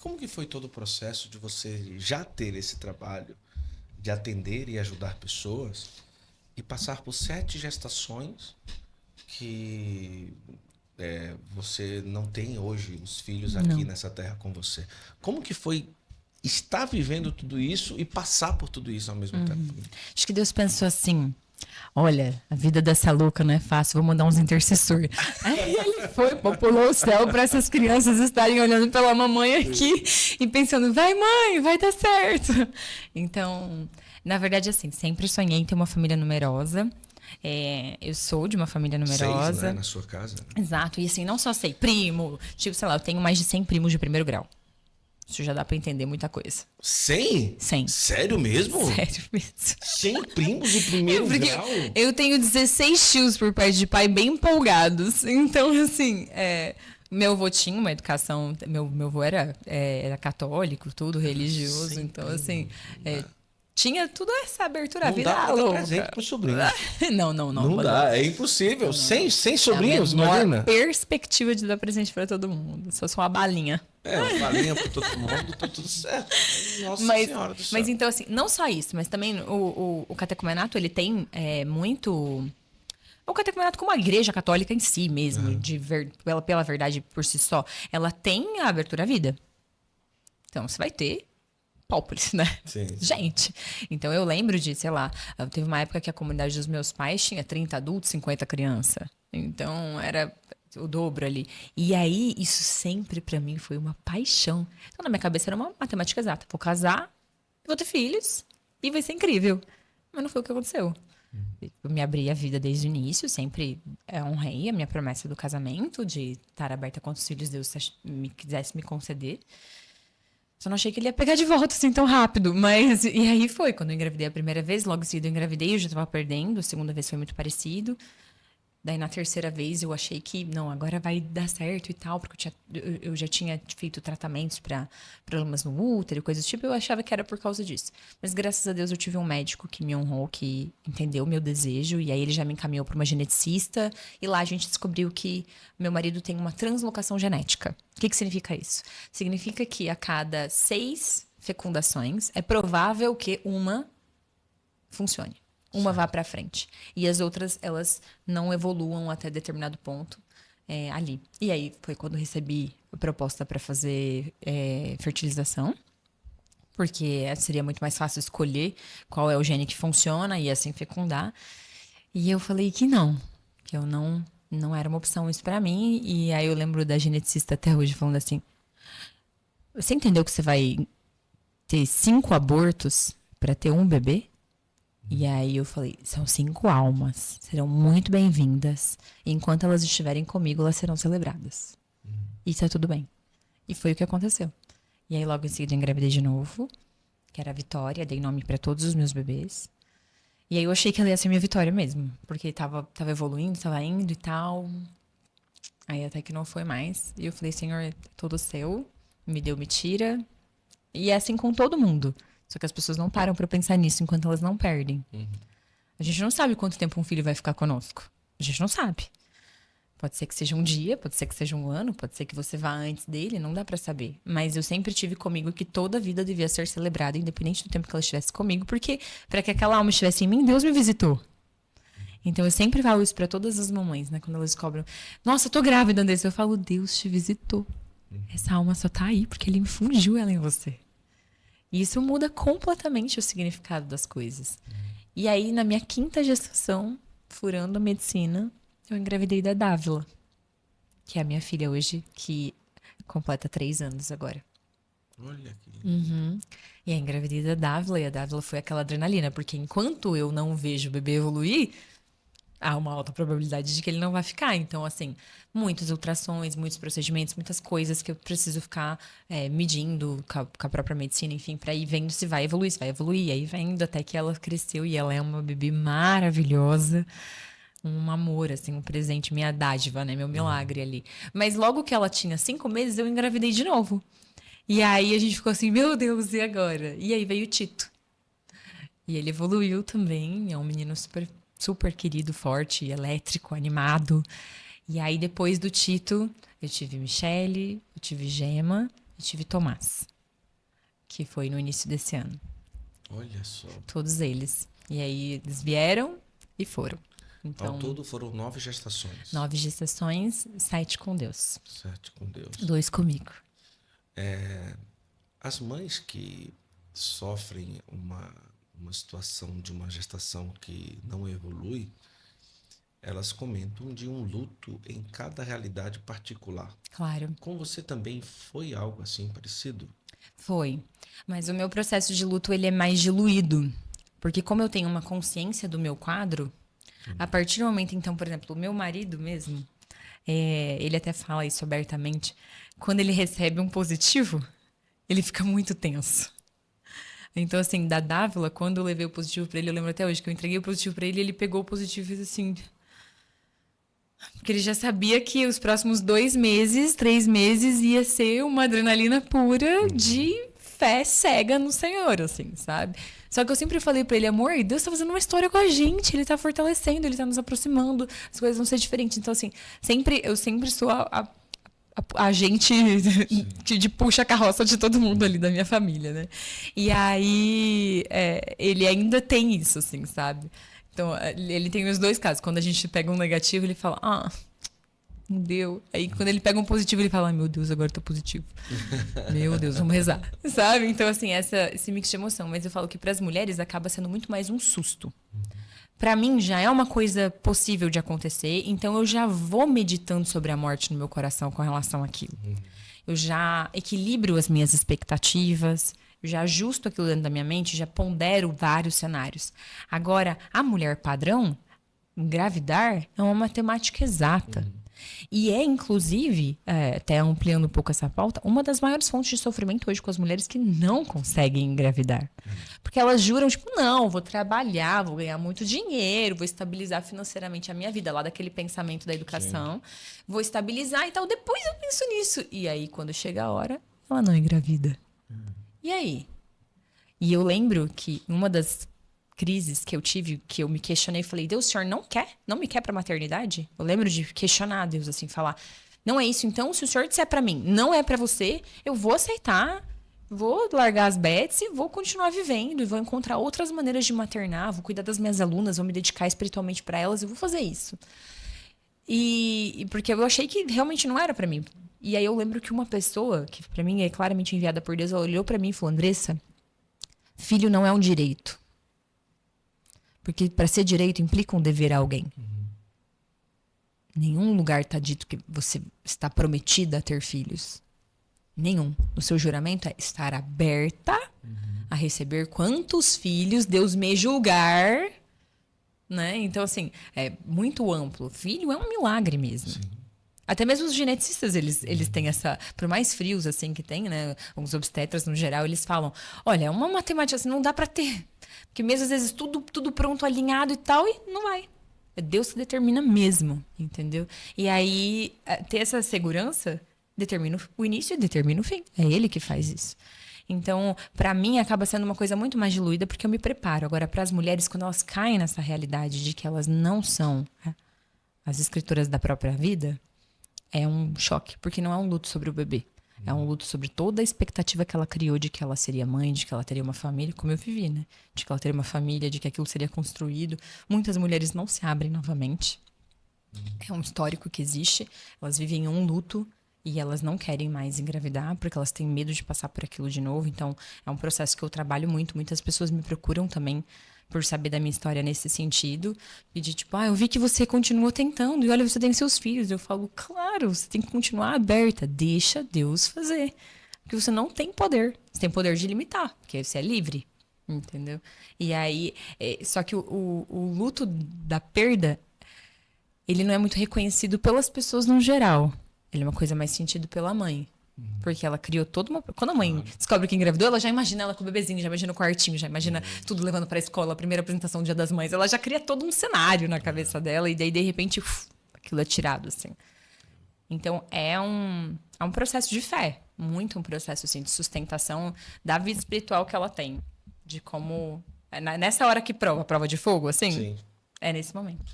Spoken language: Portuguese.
Como que foi todo o processo de você já ter esse trabalho de atender e ajudar pessoas e passar por 7 gestações que você não tem hoje os filhos aqui Não. nessa terra com você? Como que foi estar vivendo tudo isso e passar por tudo isso ao mesmo tempo? Acho que Deus pensou assim: olha, a vida dessa louca não é fácil, vou mandar uns intercessores. Aí ele foi, populou o céu para essas crianças estarem olhando pela mamãe aqui e pensando: vai, mãe, vai dar certo. Então, na verdade, assim, sempre sonhei em ter uma família numerosa. Eu sou de uma família 6, né, numerosa. na sua casa. Exato, e assim, não só sei, primo, tipo, sei lá, eu tenho mais de 100 primos de primeiro grau. Isso já dá pra entender muita coisa. 100? 100. Sério mesmo? Sério mesmo. 100 primos de primeiro Porque grau? eu tenho 16 tios por parte de pai bem empolgados. Então, assim, meu avô tinha uma educação. Meu avô era católico, tudo religioso. 100 Então, primos. assim, tinha tudo essa abertura à Não vida dá pra dar louca. presente pro sobrinho. Não, Não vou dá, dar. é impossível. Sem É a sobrinhos, menor imagina. perspectiva de dar presente pra todo mundo. Só uma balinha. Uma falinha pra todo mundo, tá tudo certo. Nossa Mas, Senhora do mas céu. então, assim, não só isso, mas também o catecumenato, ele tem muito. O catecumenato como a igreja católica em si mesmo, pela verdade por si só, ela tem a abertura à vida. Então, você vai ter pálpores, né? Sim, sim. Gente. Então, eu lembro de, sei lá, teve uma época que a comunidade dos meus pais tinha 30 adultos, 50 crianças. Então, era o dobro ali. E aí, isso sempre pra mim foi uma paixão. Então, na minha cabeça era uma matemática exata. Vou casar, vou ter filhos e vai ser incrível. Mas não foi o que aconteceu. Eu me abri a vida desde o início, sempre honrei a minha promessa do casamento, de estar aberta quantos filhos Deus me quisesse me conceder. Só não achei que ele ia pegar de volta assim tão rápido. Mas, e aí foi, quando eu engravidei a primeira vez, logo em seguida eu engravidei, eu já tava perdendo, a segunda vez foi muito parecido. Daí na terceira vez eu achei que, não, agora vai dar certo e tal, porque eu já tinha feito tratamentos para problemas no útero, coisas do tipo, eu achava que era por causa disso. Mas graças a Deus eu tive um médico que me honrou, que entendeu o meu desejo, e aí ele já me encaminhou para uma geneticista, e lá a gente descobriu que meu marido tem uma translocação genética. O que significa isso? Significa que a cada 6 fecundações é provável que uma funcione. Uma vá para frente. E as outras, elas não evoluam até determinado ponto ali. E aí foi quando recebi a proposta para fazer fertilização. Porque seria muito mais fácil escolher qual é o gene que funciona e assim fecundar. E eu falei que não. Que eu não era uma opção isso para mim. E aí eu lembro da geneticista até hoje falando assim: você entendeu que você vai ter 5 abortos para ter um bebê? E aí eu falei, são 5 almas, serão muito bem-vindas. E enquanto elas estiverem comigo, elas serão celebradas. E tá tudo bem. E foi o que aconteceu. E aí logo em seguida eu engravidei de novo, que era a Vitória, dei nome para todos os meus bebês. E aí eu achei que ela ia ser minha Vitória mesmo, porque tava evoluindo, tava indo e tal. Aí até que não foi mais. E eu falei, Senhor, é todo seu, me deu, me tira. E é assim com todo mundo. Só que as pessoas não param pra pensar nisso enquanto elas não perdem. A gente não sabe quanto tempo um filho vai ficar conosco. A gente não sabe. Pode ser que seja um dia, pode ser que seja um ano, pode ser que você vá antes dele, não dá pra saber. Mas eu sempre tive comigo que toda a vida devia ser celebrada, independente do tempo que ela estivesse comigo, porque para que aquela alma estivesse em mim, Deus me visitou. Então eu sempre falo isso pra todas as mamães, né? Quando elas descobrem, nossa, eu tô grávida desse, eu falo, Deus te visitou. Essa alma só tá aí porque ele infundiu ela em você. E isso muda completamente o significado das coisas. E aí, na minha 5ª gestação, furando a medicina, eu engravidei da Dávila, que é a minha filha hoje, que completa 3 anos agora. Olha que... E a engravidei da Dávila, e a Dávila foi aquela adrenalina, porque enquanto eu não vejo o bebê evoluir, há uma alta probabilidade de que ele não vai ficar. Então, assim, muitas ultrassons, muitos procedimentos, muitas coisas que eu preciso ficar medindo com a própria medicina, enfim, para ir vendo se vai evoluir, se vai evoluir. E aí vendo até que ela cresceu e ela é uma bebê maravilhosa. Um amor, assim, um presente, minha dádiva, né? Meu milagre ali. Mas logo que ela tinha 5 meses, eu engravidei de novo. E aí a gente ficou assim, meu Deus, e agora? E aí veio o Tito. E ele evoluiu também, é um menino super, super querido, forte, elétrico, animado. E aí depois do Tito, eu tive Michele, eu tive Gema e tive Tomás, que foi no início desse ano. Olha só. Todos eles. E aí eles vieram e foram. Então, Ao todo foram 9 gestações. 9 gestações, 7 com Deus. 7 com Deus. 2 comigo. As mães que sofrem uma situação de uma gestação que não evolui, elas comentam de um luto em cada realidade particular. Claro. Com você também foi algo assim parecido? Foi. Mas o meu processo de luto, ele é mais diluído. Porque como eu tenho uma consciência do meu quadro, a partir do momento, então, por exemplo, o meu marido mesmo, ele até fala isso abertamente, quando ele recebe um positivo, ele fica muito tenso. Então, assim, da Dávila, quando eu levei o positivo pra ele, eu lembro até hoje que eu entreguei o positivo pra ele, ele pegou o positivo e fez assim... Porque ele já sabia que os próximos 2 meses, 3 meses, ia ser uma adrenalina pura de fé cega no Senhor, assim, sabe? Só que eu sempre falei pra ele, amor, Deus tá fazendo uma história com a gente, ele tá fortalecendo, ele tá nos aproximando, as coisas vão ser diferentes. Então, assim, eu sempre sou a gente de puxa a carroça de todo mundo ali da minha família, né? E aí, ele ainda tem isso, assim, sabe? Então, ele tem os 2 casos. Quando a gente pega um negativo, ele fala, não deu. Aí, quando ele pega um positivo, ele fala, ai, meu Deus, agora eu tô positivo. Meu Deus, vamos rezar. Sabe? Então, assim, esse mix de emoção. Mas eu falo que para as mulheres acaba sendo muito mais um susto. Para mim, já é uma coisa possível de acontecer. Então, eu já vou meditando sobre a morte no meu coração com relação àquilo. Eu já equilibro as minhas expectativas. Já ajusto aquilo dentro da minha mente, já pondero vários cenários. Agora, a mulher padrão, engravidar, é uma matemática exata. E inclusive, até ampliando um pouco essa pauta, uma das maiores fontes de sofrimento hoje com as mulheres que não conseguem engravidar. Porque elas juram, tipo, não, vou trabalhar, vou ganhar muito dinheiro, vou estabilizar financeiramente a minha vida, lá daquele pensamento da educação. Sim. Vou estabilizar e tal, depois eu penso nisso. E aí, quando chega a hora, ela não engravida. E aí? E eu lembro que uma das crises que eu tive, que eu me questionei, falei, Deus, o Senhor não me quer para maternidade? Eu lembro de questionar Deus, assim, falar, não é isso, então, se o Senhor disser para mim, não é para você, eu vou aceitar, vou largar as bets e vou continuar vivendo, e vou encontrar outras maneiras de maternar, vou cuidar das minhas alunas, vou me dedicar espiritualmente para elas, eu vou fazer isso. E porque eu achei que realmente não era para mim. E aí eu lembro que uma pessoa, que para mim é claramente enviada por Deus, ela olhou para mim e falou, Andressa, filho não é um direito. Porque para ser direito implica um dever a alguém. Nenhum lugar está dito que você está prometida a ter filhos. Nenhum. O seu juramento é estar aberta a receber quantos filhos Deus me julgar. Né? Então, assim, é muito amplo. Filho é um milagre mesmo. Sim. Até mesmo os geneticistas, eles têm essa... Por mais frios, assim, que tem, né? Os obstetras, no geral, eles falam... Olha, uma matemática assim, não dá pra ter. Porque mesmo, às vezes, tudo pronto, alinhado e tal, e não vai. É Deus que determina mesmo, entendeu? E aí, ter essa segurança determina o início e determina o fim. É Ele que faz isso. Então, pra mim, acaba sendo uma coisa muito mais diluída, porque eu me preparo. Agora, para as mulheres, quando elas caem nessa realidade de que elas não são as escritoras da própria vida... É um choque, porque não é um luto sobre o bebê. É um luto sobre toda a expectativa que ela criou de que ela seria mãe, de que ela teria uma família, como eu vivi, né? De que ela teria uma família, de que aquilo seria construído. Muitas mulheres não se abrem novamente. É um histórico que existe. Elas vivem um luto e elas não querem mais engravidar porque elas têm medo de passar por aquilo de novo. Então, é um processo que eu trabalho muito. Muitas pessoas me procuram também por saber da minha história nesse sentido. E de tipo, eu vi que você continuou tentando. E olha, você tem seus filhos. Eu falo, claro, você tem que continuar aberta. Deixa Deus fazer. Porque você não tem poder. Você tem poder de limitar. Porque você é livre. Entendeu? E aí, só que o luto da perda, ele não é muito reconhecido pelas pessoas no geral. Ele é uma coisa mais sentido pela mãe. Porque ela criou toda uma... Quando a mãe descobre que engravidou, ela já imagina ela com o bebezinho, já imagina o quartinho, já imagina tudo levando pra escola, a primeira apresentação do Dia das Mães. Ela já cria todo um cenário na cabeça dela e daí, de repente, aquilo é tirado, assim. Então, é um processo de fé. Muito um processo, assim, de sustentação da vida espiritual que ela tem. De como... Nessa hora que prova de fogo, assim, Sim. É nesse momento.